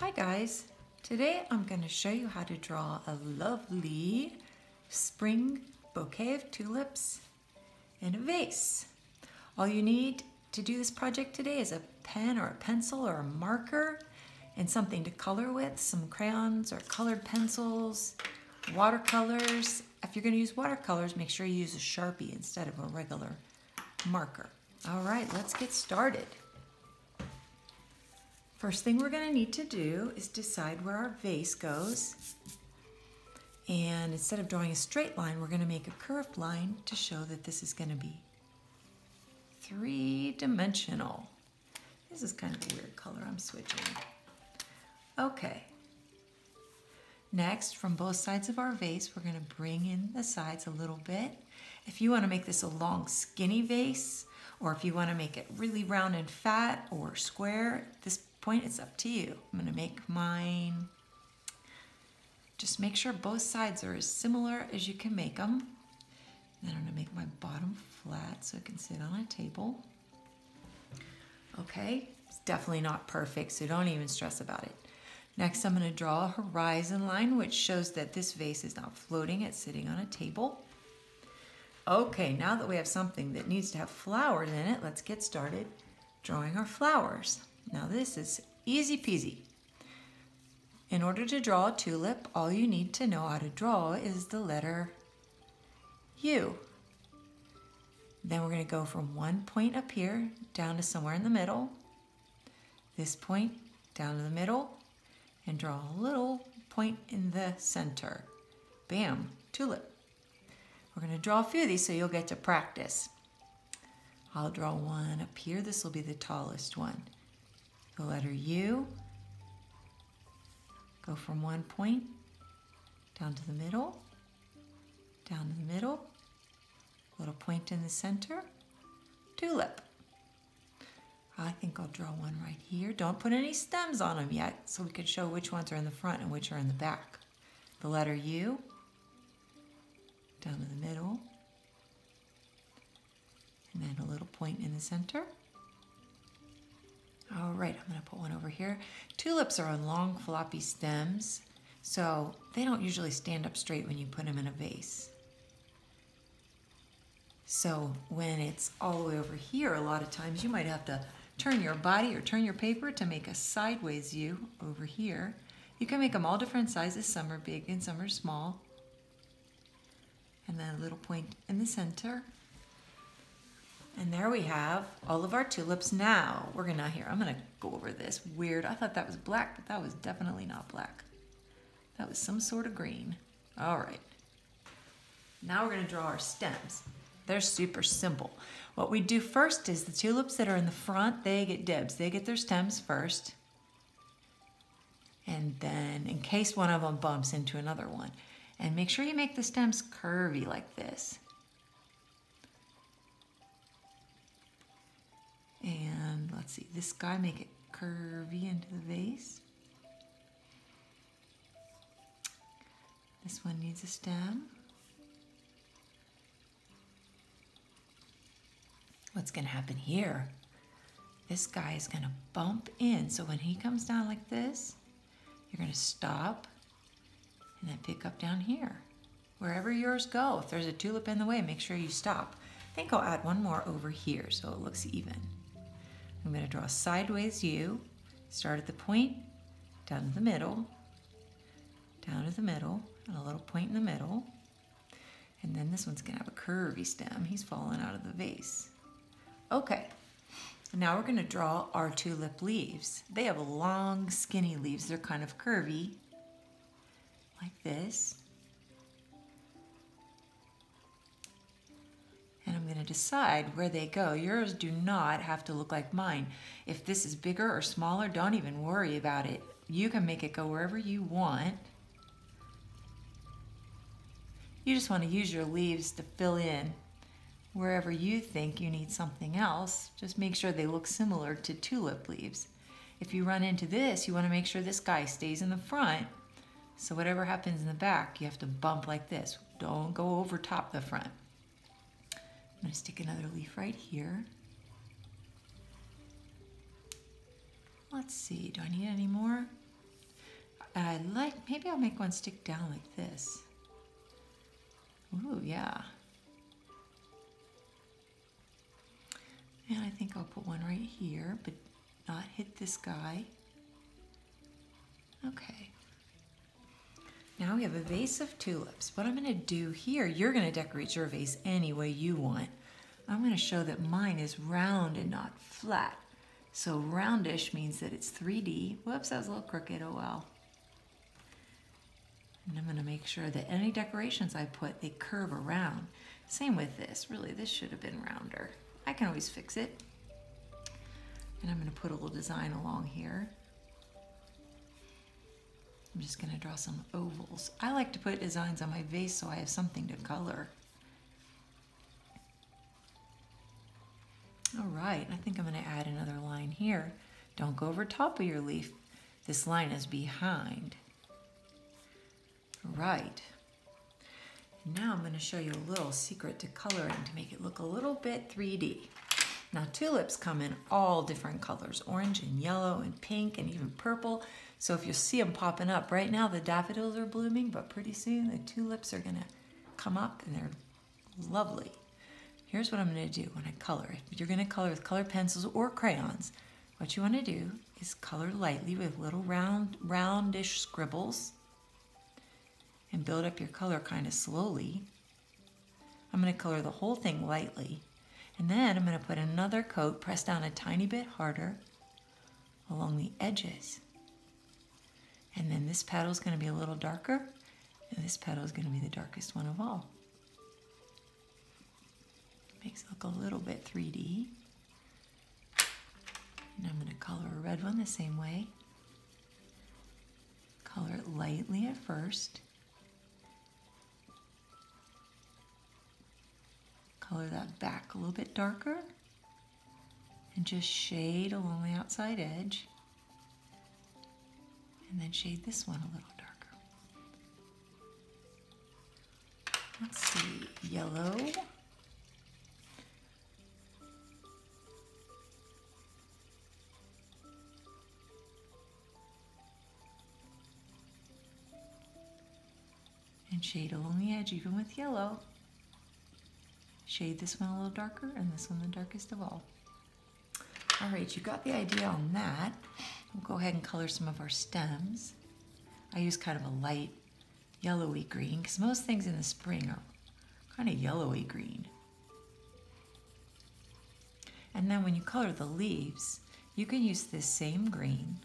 Hi guys, today I'm going to show you how to draw a lovely spring bouquet of tulips in a vase. All you need to do this project today is a pen or a pencil or a marker and something to color with, some crayons or colored pencils, watercolors. If you're going to use watercolors, make sure you use a Sharpie instead of a regular marker. All right, let's get started. First thing we're going to need to do is decide where our vase goes. And instead of drawing a straight line, we're going to make a curved line to show that this is going to be three-dimensional. This is kind of a weird color I'm switching. Okay. Next, from both sides of our vase, we're going to bring in the sides a little bit. If you want to make this a long, skinny vase, or if you want to make it really round and fat or square, at this point it's up to you. I'm going to make mine. Just make sure both sides are as similar as you can make them. Then I'm going to make my bottom flat so it can sit on a table. Okay, it's definitely not perfect, so don't even stress about it. Next, I'm going to draw a horizon line, which shows that this vase is not floating, it's sitting on a table. Okay, now that we have something that needs to have flowers in it, let's get started drawing our flowers. Now this is easy peasy. In order to draw a tulip, all you need to know how to draw is the letter U. Then we're going to go from one point up here down to somewhere in the middle, this point down to the middle, and draw a little point in the center. Bam, tulip. We're going to draw a few of these so you'll get to practice. I'll draw one up here. This will be the tallest one. The letter U. Go from one point down to the middle, down to the middle, little point in the center, tulip. I think I'll draw one right here. Don't put any stems on them yet so we can show which ones are in the front and which are in the back. The letter U. Down to the middle, and then a little point in the center. All right, I'm going to put one over here. Tulips are on long floppy stems, so they don't usually stand up straight when you put them in a vase. So when it's all the way over here, a lot of times you might have to turn your body or turn your paper to make a sideways U over here. You can make them all different sizes. Some are big and some are small. And then a little point in the center. And there we have all of our tulips. Now, I'm gonna go over this. Weird, I thought that was black, but that was definitely not black. That was some sort of green. All right. Now we're gonna draw our stems. They're super simple. What we do first is the tulips that are in the front, they get dibs. They get their stems first. And then in case one of them bumps into another one. And make sure you make the stems curvy like this. And let's see, this guy, make it curvy into the vase. This one needs a stem. What's gonna happen here? This guy is gonna bump in. So when he comes down like this, you're gonna stop and then pick up down here. Wherever yours go. If there's a tulip in the way, make sure you stop. I think I'll add one more over here so it looks even. I'm going to draw a sideways U. Start at the point, down to the middle, down to the middle, and a little point in the middle. And then this one's going to have a curvy stem. He's falling out of the vase. Okay. Now we're going to draw our tulip leaves. They have long, skinny leaves. They're kind of curvy. Like this. And I'm going to decide where they go. Yours do not have to look like mine. If this is bigger or smaller, don't even worry about it. You can make it go wherever you want. You just want to use your leaves to fill in wherever you think you need something else. Just make sure they look similar to tulip leaves. If you run into this, you want to make sure this guy stays in the front. So whatever happens in the back, you have to bump like this. Don't go over top the front. I'm going to stick another leaf right here. Let's see, do I need any more? maybe I'll make one stick down like this. Ooh, yeah. And I think I'll put one right here, but not hit this guy. Okay. Now we have a vase of tulips. What I'm gonna do here, you're gonna decorate your vase any way you want. I'm gonna show that mine is round and not flat. So roundish means that it's 3D. Whoops, that was a little crooked, oh well. And I'm gonna make sure that any decorations I put, they curve around. Same with this, really, this should have been rounder. I can always fix it. And I'm gonna put a little design along here. I'm just gonna draw some ovals. I like to put designs on my vase so I have something to color. All right, I think I'm gonna add another line here. Don't go over top of your leaf. This line is behind. Right. Now I'm going to show you a little secret to coloring to make it look a little bit 3D. Now tulips come in all different colors, orange and yellow and pink and even purple. So if you see them popping up, right now the daffodils are blooming, but pretty soon the tulips are going to come up and they're lovely. Here's what I'm going to do when I color. If you're going to color with colored pencils or crayons, what you want to do is color lightly with little roundish scribbles and build up your color kind of slowly. I'm going to color the whole thing lightly, and then I'm going to put another coat, press down a tiny bit harder along the edges. And then this petal is going to be a little darker, and this petal is going to be the darkest one of all. Makes it look a little bit 3D. And I'm going to color a red one the same way. Color it lightly at first. Color that back a little bit darker and just shade along the outside edge, and then shade this one a little darker. Let's see, yellow. And shade along the edge even with yellow. Shade this one a little darker and this one the darkest of all. All right, you got the idea on that. We'll go ahead and color some of our stems. I use kind of a light yellowy green because most things in the spring are kind of yellowy green. And then when you color the leaves, you can use this same green.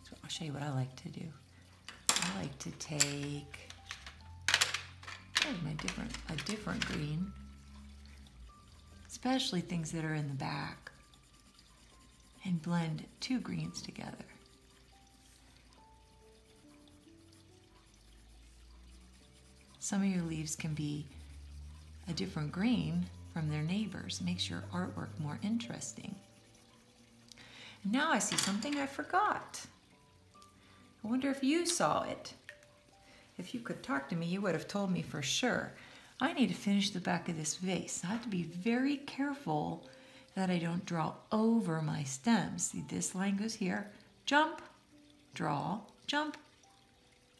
So I'll show you what I like to do. I like to take a different green, especially things that are in the back, and blend two greens together. Some of your leaves can be a different green from their neighbors. It makes your artwork more interesting. And now I see something I forgot. I wonder if you saw it. If you could talk to me, you would have told me for sure. I need to finish the back of this vase. I have to be very careful that I don't draw over my stems. See, this line goes here. Jump, draw, jump,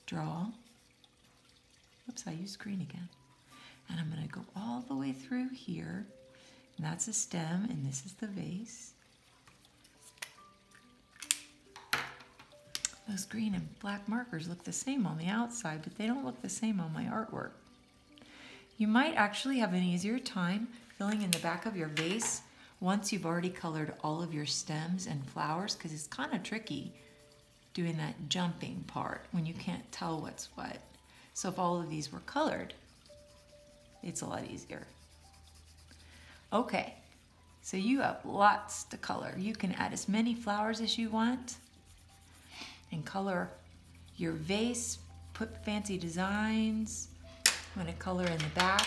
draw. Oops, I used green again. And I'm going to go all the way through here. And that's a stem, and this is the vase. Those green and black markers look the same on the outside, but they don't look the same on my artwork. You might actually have an easier time filling in the back of your vase once you've already colored all of your stems and flowers, because it's kind of tricky doing that jumping part when you can't tell what's what. So if all of these were colored, it's a lot easier. Okay, so you have lots to color. You can add as many flowers as you want and color your vase, put fancy designs. I'm going to color in the back.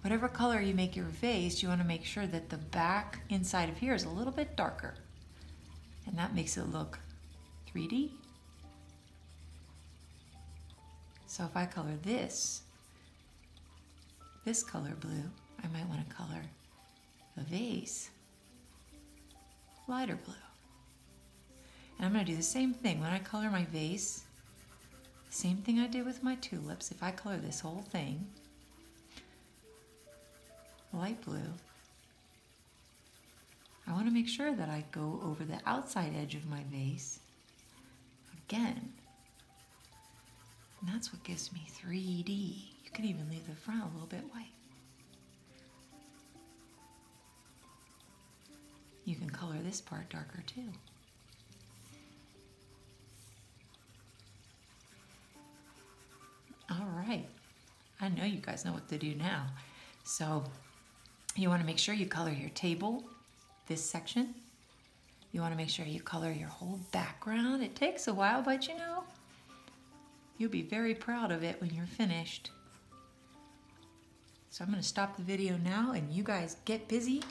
Whatever color you make your vase, you want to make sure that the back inside of here is a little bit darker. And that makes it look 3D. So if I color this color blue, I might want to color the vase lighter blue. And I'm going to do the same thing when I color my vase. Same thing I did with my tulips. If I color this whole thing light blue, I want to make sure that I go over the outside edge of my vase again. And that's what gives me 3D. You can even leave the front a little bit white. You can color this part darker too. All right, I know you guys know what to do now. So you want to make sure you color your table, this section. You want to make sure you color your whole background. It takes a while, but you know, you'll be very proud of it when you're finished. So I'm going to stop the video now and you guys get busy.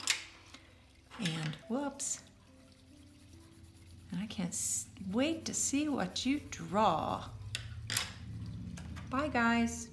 And whoops. And I can't wait to see what you draw. Bye, guys.